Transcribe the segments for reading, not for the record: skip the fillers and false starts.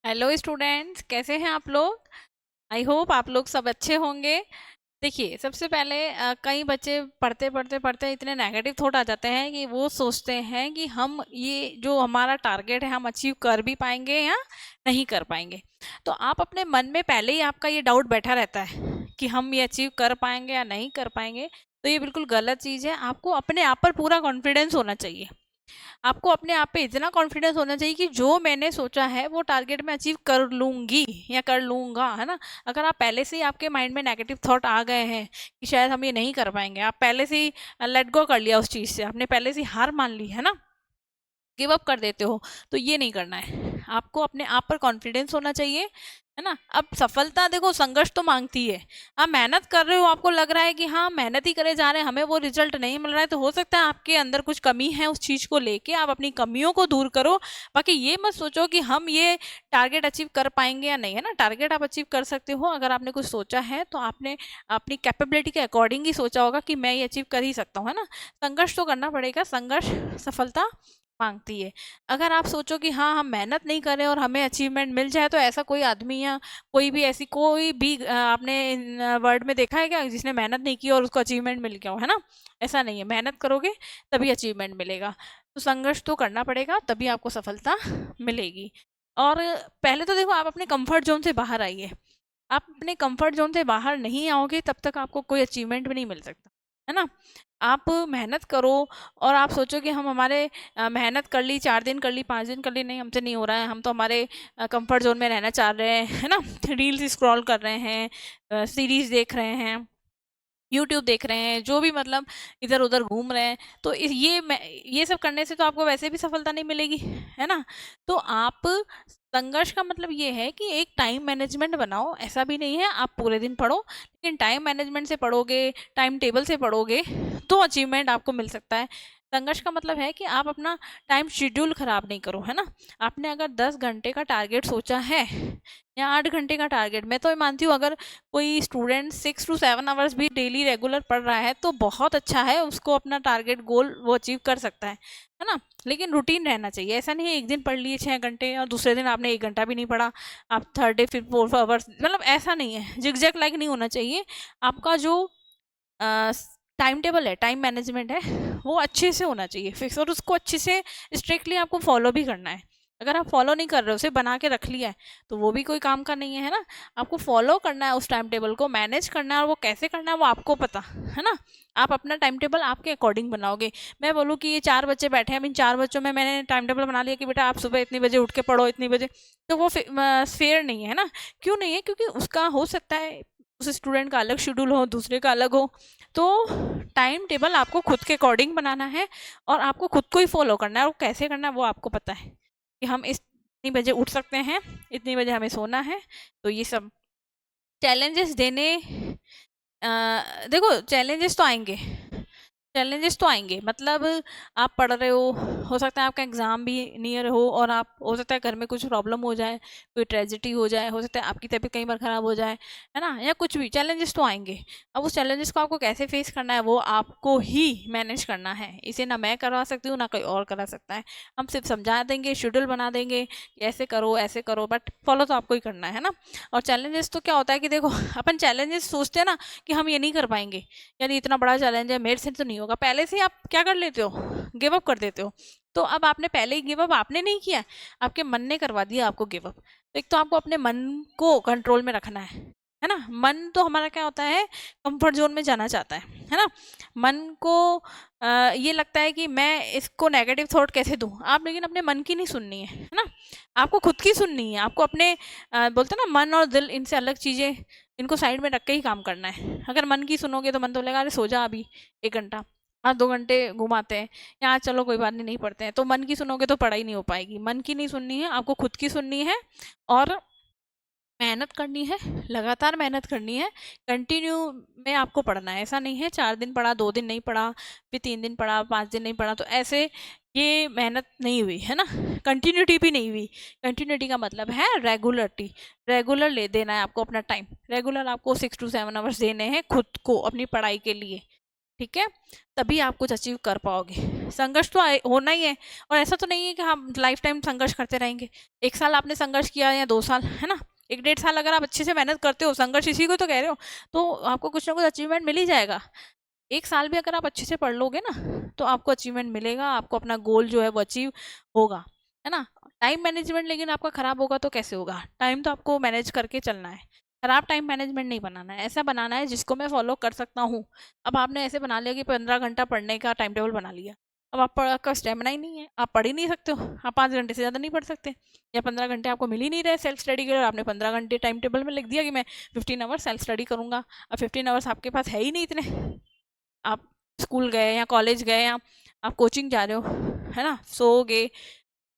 Hello students, कैसे हैं आप लोग। आई होप आप लोग सब अच्छे होंगे। देखिए, सबसे पहले कई बच्चे पढ़ते पढ़ते पढ़ते इतने नेगेटिव थॉट आ जाते हैं कि वो सोचते हैं कि हम ये जो हमारा टारगेट है हम अचीव कर भी पाएंगे या नहीं कर पाएंगे। तो आप अपने मन में पहले ही आपका ये डाउट बैठा रहता है कि हम ये अचीव कर पाएंगे या नहीं कर पाएंगे। तो ये बिल्कुल गलत चीज़ है। आपको अपने आप पर पूरा कॉन्फिडेंस होना चाहिए। आपको अपने आप पे इतना कॉन्फिडेंस होना चाहिए कि जो मैंने सोचा है वो टारगेट मैं अचीव कर लूंगी या कर लूंगा, है ना। अगर आप पहले से ही आपके माइंड में नेगेटिव थॉट आ गए हैं कि शायद हम ये नहीं कर पाएंगे, आप पहले से ही लेट गो कर लिया उस चीज़ से, आपने पहले से ही हार मान ली है ना, गिव अप कर देते हो, तो ये नहीं करना है। आपको अपने आप पर कॉन्फिडेंस होना चाहिए, है ना। अब सफलता देखो संघर्ष तो मांगती है। आप मेहनत कर रहे हो, आपको लग रहा है कि हाँ मेहनत ही करे जा रहे हैं, हमें वो रिजल्ट नहीं मिल रहा है, तो हो सकता है आपके अंदर कुछ कमी है। उस चीज़ को लेके आप अपनी कमियों को दूर करो। बाकी ये मत सोचो कि हम ये टारगेट अचीव कर पाएंगे या नहीं, है ना। टारगेट आप अचीव कर सकते हो। अगर आपने कुछ सोचा है तो आपने अपनी कैपेबिलिटी के अकॉर्डिंग ही सोचा होगा कि मैं ये अचीव कर ही सकता हूँ, है ना। संघर्ष तो करना पड़ेगा, संघर्ष सफलता मांगती है। अगर आप सोचो कि हाँ हम मेहनत नहीं करें और हमें अचीवमेंट मिल जाए, तो ऐसा कोई आदमी या कोई भी आपने वर्ड में देखा है क्या जिसने मेहनत नहीं की और उसको अचीवमेंट मिल गया हो, है ना। ऐसा नहीं है, मेहनत करोगे तभी अचीवमेंट मिलेगा। तो संघर्ष तो करना पड़ेगा, तभी आपको सफलता मिलेगी। और पहले तो देखो, आप अपने कंफर्ट जोन से बाहर आइए। आप अपने कंफर्ट जोन से बाहर नहीं आओगे तब तक आपको कोई अचीवमेंट भी नहीं मिल सकता, है ना। आप मेहनत करो और आप सोचो कि हम हमारे मेहनत कर ली, 4 दिन कर ली, 5 दिन कर ली, नहीं हमसे नहीं हो रहा है, हम तो हमारे कंफर्ट जोन में रहना चाह रहे हैं, है ना। रील्स स्क्रॉल कर रहे हैं, सीरीज देख रहे हैं, यूट्यूब देख रहे हैं, जो भी मतलब इधर उधर घूम रहे हैं। तो ये सब करने से तो आपको वैसे भी सफलता नहीं मिलेगी, है ना। तो आप संघर्ष का मतलब ये है कि एक टाइम मैनेजमेंट बनाओ। ऐसा भी नहीं है आप पूरे दिन पढ़ो, लेकिन टाइम मैनेजमेंट से पढ़ोगे, टाइम टेबल से पढ़ोगे, तो अचीवमेंट आपको मिल सकता है। संघर्ष का मतलब है कि आप अपना टाइम शेड्यूल खराब नहीं करो, है ना। आपने अगर 10 घंटे का टारगेट सोचा है या 8 घंटे का टारगेट, मैं तो मानती हूँ अगर कोई स्टूडेंट 6 to 7 आवर्स भी डेली रेगुलर पढ़ रहा है तो बहुत अच्छा है, उसको अपना टारगेट गोल वो अचीव कर सकता है ना। लेकिन रूटीन रहना चाहिए। ऐसा नहीं है एक दिन पढ़ लिए 6 घंटे और दूसरे दिन आपने 1 घंटा भी नहीं पढ़ा, आप थर्ड डे फिर 4 आवर्स, मतलब ऐसा नहीं है। जिगजैग लाइक नहीं होना चाहिए। आपका जो टाइम टेबल है, टाइम मैनेजमेंट है, वो अच्छे से होना चाहिए फिक्स, और उसको अच्छे से स्ट्रिक्टली आपको फॉलो भी करना है। अगर आप फॉलो नहीं कर रहे हो, उसे बना के रख लिया है, तो वो भी कोई काम का नहीं है ना। आपको फॉलो करना है, उस टाइम टेबल को मैनेज करना है, और वो कैसे करना है वो आपको पता है ना। आप अपना टाइम टेबल आपके अकॉर्डिंग बनाओगे। मैं बोलूँ कि ये 4 बच्चे बैठे हैं, अब इन 4 बच्चों में मैंने टाइम टेबल बना लिया कि बेटा आप सुबह इतनी बजे उठ के पढ़ो, इतनी बजे, तो वो फेयर नहीं है ना। क्यों नहीं है? क्योंकि उसका हो सकता है उस स्टूडेंट का अलग शेड्यूल हो, दूसरे का अलग हो। तो टाइम टेबल आपको खुद के अकॉर्डिंग बनाना है और आपको खुद को ही फॉलो करना है। और कैसे करना है वो आपको पता है कि हम इतनी बजे उठ सकते हैं, इतनी बजे हमें सोना है। तो ये सब चैलेंजेस देने, देखो चैलेंजेस तो आएंगे, चैलेंजेस तो आएंगे। मतलब आप पढ़ रहे हो सकता है आपका एग्ज़ाम भी नियर हो, और आप हो सकता है घर में कुछ प्रॉब्लम हो जाए, कोई ट्रेजिडी हो जाए, हो सकता है आपकी तबीयत कई बार ख़राब हो जाए, है ना, या कुछ भी चैलेंजेस तो आएंगे। अब उस चैलेंजेस को आपको कैसे फेस करना है वो आपको ही मैनेज करना है। इसे ना मैं करवा सकती हूँ ना कोई और करा सकता है। हम सिर्फ समझा देंगे, शेड्यूल बना देंगे कि ऐसे करो, बट फॉलो तो आपको ही करना है ना। और चैलेंजेस तो क्या होता है कि देखो, अपन चैलेंजेस सोचते हैं ना कि हम ये नहीं कर पाएंगे, यार ये इतना बड़ा चैलेंज है, मेरे से तो नहीं होगा, पहले से ही आप क्या कर लेते हो, गिव अप कर देते हो। तो अब आपने पहले ही गिव अप आपने नहीं किया, आपके मन ने करवा दिया आपको गिव अप। तो एक तो आपको अपने मन को कंट्रोल में रखना है ना। मन तो हमारा क्या होता है, कंफर्ट जोन में जाना चाहता है ना। मन को ये लगता है कि मैं इसको नेगेटिव थॉट कैसे दूं। आप लेकिन अपने मन की नहीं सुननी है ना, आपको खुद की सुननी है। आपको अपने बोलते हैं ना, मन और दिल, इनसे अलग चीज़ें, इनको साइड में रख के ही काम करना है। अगर मन की सुनोगे तो मन तो बोलेगा अरे सो जा अभी 1 घंटा, आज 2 घंटे घुमाते हैं, या आज चलो कोई बात नहीं, नहीं पढ़ते हैं। तो मन की सुनोगे तो पढ़ाई नहीं हो पाएगी। मन की नहीं सुननी है, आपको खुद की सुननी है। और मेहनत करनी है, लगातार मेहनत करनी है, कंटिन्यू में आपको पढ़ना है। ऐसा नहीं है 4 दिन पढ़ा, 2 दिन नहीं पढ़ा, फिर 3 दिन पढ़ा, 5 दिन नहीं पढ़ा, तो ऐसे ये मेहनत नहीं हुई, है ना। कंटिन्यूटी भी नहीं हुई। कंटिन्यूटी का मतलब है रेगुलरिटी। रेगुलर ले देना है आपको अपना टाइम, रेगुलर आपको 6 to 7 आवर्स देने हैं खुद को अपनी पढ़ाई के लिए। ठीक है, तभी आप कुछ अचीव कर पाओगे। संघर्ष तो होना ही है, और ऐसा तो नहीं है कि हम लाइफ टाइम संघर्ष करते रहेंगे। 1 साल आपने संघर्ष किया या 2 साल, है ना, 1 डेढ़ साल अगर आप अच्छे से मेहनत करते हो, संघर्ष इसी को तो कह रहे हो, तो आपको कुछ ना कुछ अचीवमेंट मिल ही जाएगा। 1 साल भी अगर आप अच्छे से पढ़ लोगे ना, तो आपको अचीवमेंट मिलेगा, आपको अपना गोल जो है वो अचीव होगा, है ना। टाइम मैनेजमेंट लेकिन आपका खराब होगा तो कैसे होगा? टाइम तो आपको मैनेज करके चलना है, खराब टाइम मैनेजमेंट नहीं बनाना है, ऐसा बनाना है जिसको मैं फॉलो कर सकता हूँ। अब आपने ऐसे बना लिया कि 15 घंटा पढ़ने का टाइम टेबल बना लिया, अब आपका स्टेमिना ही नहीं है, आप पढ़ ही नहीं सकते हो, आप 5 घंटे से ज़्यादा नहीं पढ़ सकते, या 15 घंटे आपको मिल ही नहीं रहे सेल्फ स्टडी के लिए, आपने 15 घंटे टाइम टेबल में लिख दिया कि मैं 15 आवर्स सेल्फ स्टडी करूंगा। अब 15 आवर्स आपके पास है ही नहीं इतने, आप स्कूल गए या कॉलेज गए या आप कोचिंग जा रहे हो, है ना, सोओगे,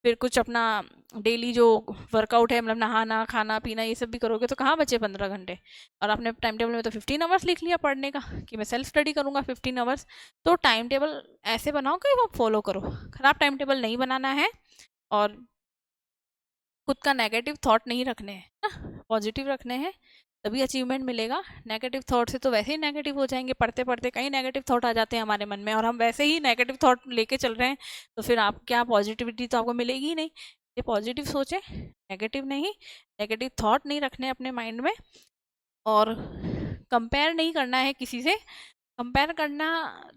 फिर कुछ अपना डेली जो वर्कआउट है, मतलब नहाना खाना पीना ये सब भी करोगे, तो कहाँ बचे 15 घंटे? और आपने टाइम टेबल में तो 15 आवर्स लिख लिया पढ़ने का कि मैं सेल्फ स्टडी करूँगा 15 आवर्स। तो टाइम टेबल ऐसे बनाओ कि वो फॉलो करो, खराब टाइम टेबल नहीं बनाना है, और खुद का नेगेटिव थॉट नहीं रखने हैं ना, पॉजिटिव रखने हैं, तभी अचीवमेंट मिलेगा। नेगेटिव थॉट से तो वैसे ही नेगेटिव हो जाएंगे, पढ़ते पढ़ते कई नेगेटिव थॉट आ जाते हैं हमारे मन में, और हम वैसे ही नेगेटिव थॉट लेके चल रहे हैं, तो फिर आप क्या, पॉजिटिविटी तो आपको मिलेगी ही नहीं। ये पॉजिटिव सोचे, नेगेटिव नहीं, नेगेटिव थॉट नहीं रखने अपने माइंड में, और कंपेयर नहीं करना है किसी से। कंपेयर करना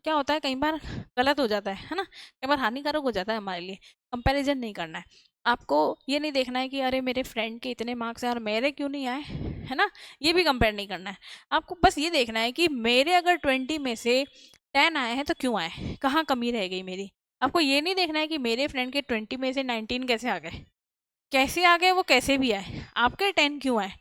क्या होता है, कई बार गलत हो जाता है ना, कई बार हानिकारक हो जाता है हमारे लिए। कंपैरिजन नहीं करना है, आपको ये नहीं देखना है कि अरे मेरे फ्रेंड के इतने मार्क्स हैं और मेरे क्यों नहीं आए, है ना, ये भी कंपेयर नहीं करना है। आपको बस ये देखना है कि मेरे अगर 20 में से 10 आए हैं तो क्यों आए, कहाँ कमी रह गई मेरी। आपको ये नहीं देखना है कि मेरे फ्रेंड के 20 में से 19 कैसे आ गए, कैसे आ गए वो, कैसे भी आए, आपके 10 क्यों आए।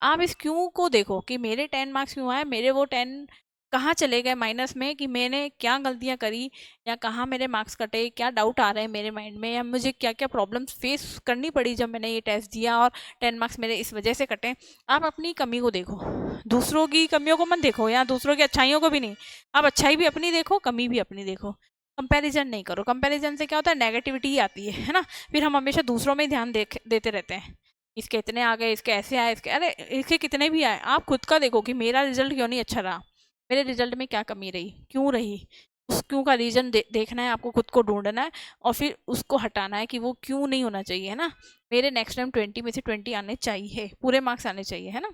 आप इस क्यों को देखो कि मेरे 10 मार्क्स क्यों आए, मेरे वो 10 कहाँ चले गए माइनस में, कि मैंने क्या गलतियाँ करी, या कहाँ मेरे मार्क्स कटे, क्या डाउट आ रहे हैं मेरे माइंड में, या मुझे क्या क्या प्रॉब्लम्स फेस करनी पड़ी जब मैंने ये टेस्ट दिया और 10 मार्क्स मेरे इस वजह से कटे। आप अपनी कमी को देखो, दूसरों की कमियों को मत देखो, या दूसरों की अच्छाइयों को भी नहीं, आप अच्छाई भी अपनी देखो, कमी भी अपनी देखो। कंपैरिजन नहीं करो, कंपैरिजन से क्या होता है, नेगेटिविटी ही आती है ना। फिर हम हमेशा दूसरों में ही ध्यान देते रहते हैं, इसके इतने आ गए, इसके ऐसे आए, इसके, अरे इसके कितने भी आए, आप खुद का देखो कि मेरा रिजल्ट क्यों नहीं अच्छा रहा, मेरे रिजल्ट में क्या कमी रही, क्यों रही, उस क्यों का रीजन देखना है आपको, खुद को ढूंढना है, और फिर उसको हटाना है कि वो क्यों नहीं होना चाहिए, है ना। मेरे नेक्स्ट टाइम 20 में से 20 आने चाहिए, पूरे मार्क्स आने चाहिए, है ना।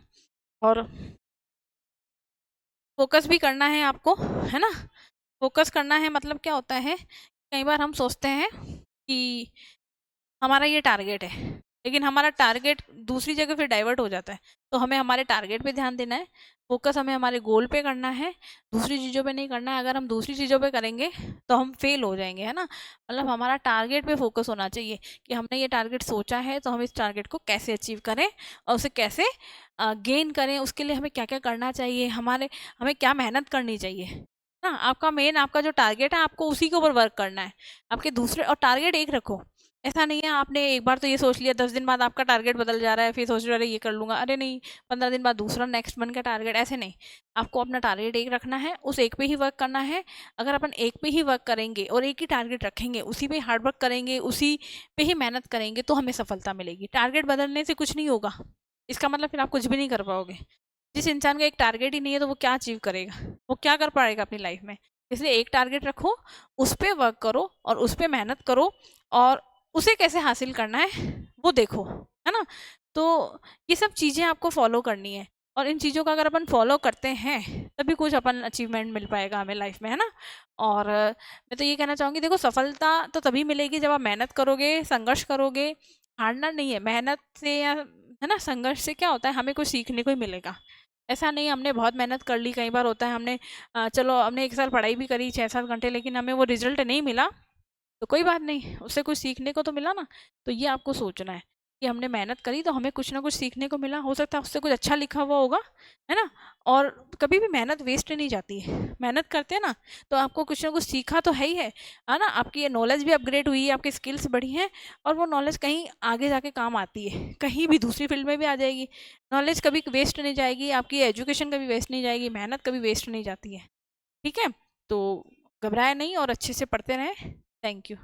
और फोकस भी करना है आपको, है ना। फोकस करना है मतलब क्या होता है, कई बार हम सोचते हैं कि हमारा ये टारगेट है, लेकिन हमारा टारगेट दूसरी जगह फिर डाइवर्ट हो जाता है, तो हमें हमारे टारगेट पे ध्यान देना है, फोकस हमें हमारे गोल पे करना है, दूसरी चीज़ों पे नहीं करना है। अगर हम दूसरी चीज़ों पे करेंगे तो हम फेल हो जाएंगे, है ना। मतलब हमारा टारगेट पे फोकस होना चाहिए कि हमने ये टारगेट सोचा है, तो हम इस टारगेट को कैसे अचीव करें और उसे कैसे गेन करें, उसके लिए हमें क्या क्या करना चाहिए, हमें क्या मेहनत करनी चाहिए ना। आपका मेन, आपका जो टारगेट है, आपको उसी के ऊपर वर्क करना है। आपके दूसरे, और टारगेट एक रखो, ऐसा नहीं है आपने एक बार तो ये सोच लिया, 10 दिन बाद आपका टारगेट बदल जा रहा है, फिर सोच रहे हो अरे ये कर लूंगा, अरे नहीं, 15 दिन बाद दूसरा नेक्स्ट मंथ का टारगेट, ऐसे नहीं। आपको अपना टारगेट एक रखना है, उस एक पे ही वर्क करना है। अगर अपन एक पे ही वर्क करेंगे और एक ही टारगेट रखेंगे, उसी पे हार्ड वर्क करेंगे, उसी पे ही मेहनत करेंगे, तो हमें सफलता मिलेगी। टारगेट बदलने से कुछ नहीं होगा, इसका मतलब फिर आप कुछ भी नहीं कर पाओगे। जिस इंसान का एक टारगेट ही नहीं है, तो वो क्या अचीव करेगा, वो क्या कर पाएगा अपनी लाइफ में। इसलिए एक टारगेट रखो, उस पर वर्क करो और उस पर मेहनत करो, और उसे कैसे हासिल करना है वो देखो, है ना। तो ये सब चीज़ें आपको फॉलो करनी है, और इन चीज़ों का अगर अपन फॉलो करते हैं तभी कुछ अपन अचीवमेंट मिल पाएगा हमें लाइफ में, है ना। और मैं तो ये कहना चाहूँगी, देखो सफलता तो तभी मिलेगी जब आप मेहनत करोगे, संघर्ष करोगे। हारना नहीं है, मेहनत से या, है ना, संघर्ष से क्या होता है, हमें कुछ सीखने को ही मिलेगा। ऐसा नहीं हमने बहुत मेहनत कर ली, कई बार होता है हमने चलो हमने 1 साल पढ़ाई भी करी 6-7 घंटे, लेकिन हमें वो रिजल्ट नहीं मिला, तो कोई बात नहीं, उससे कुछ सीखने को तो मिला ना। तो ये आपको सोचना है कि हमने मेहनत करी तो हमें कुछ ना कुछ सीखने को मिला, हो सकता है उससे कुछ अच्छा लिखा हुआ होगा, है ना। और कभी भी मेहनत वेस्ट नहीं जाती है, मेहनत करते हैं ना तो आपको कुछ ना कुछ सीखा तो है ना। आपकी ये नॉलेज भी अपग्रेड हुई है, आपकी स्किल्स बढ़ी हैं, और वो नॉलेज कहीं आगे जाके काम आती है, कहीं भी दूसरी फील्ड में भी आ जाएगी। नॉलेज कभी वेस्ट नहीं जाएगी, आपकी एजुकेशन कभी वेस्ट नहीं जाएगी, मेहनत कभी वेस्ट नहीं जाती है। ठीक है, तो घबराए नहीं और अच्छे से पढ़ते रहें। Thank you.